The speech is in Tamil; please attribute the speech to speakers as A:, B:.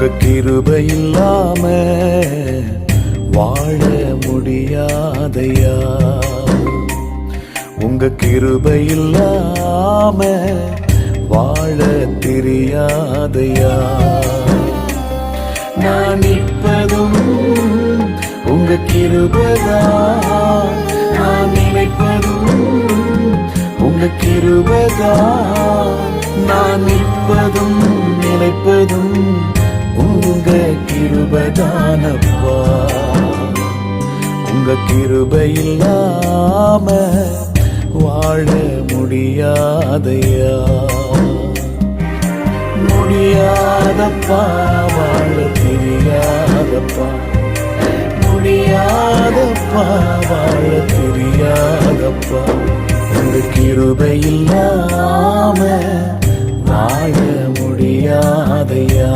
A: உங்க கிருபை இல்லாம வாழ முடியாதையா. உங்க கிருபை இல்லாம வாழ தெரியாதையா. நான் நிற்பதும் உங்க கிருபைதான், நான் நினைப்பதும் உங்க கிருபைதான். நான் நிற்பதும் நினைப்பதும் உங்க கிருபைதானப்பா. உங்க கிருபை இல்லாம வாழ முடியாதையா. முடியாதப்பா, வாழ தெரியாதப்பா. முடியாதப்பா, வாழ தெரியாதப்பா. உங்க கிருபை இல்லாம வாழ முடியாதையா.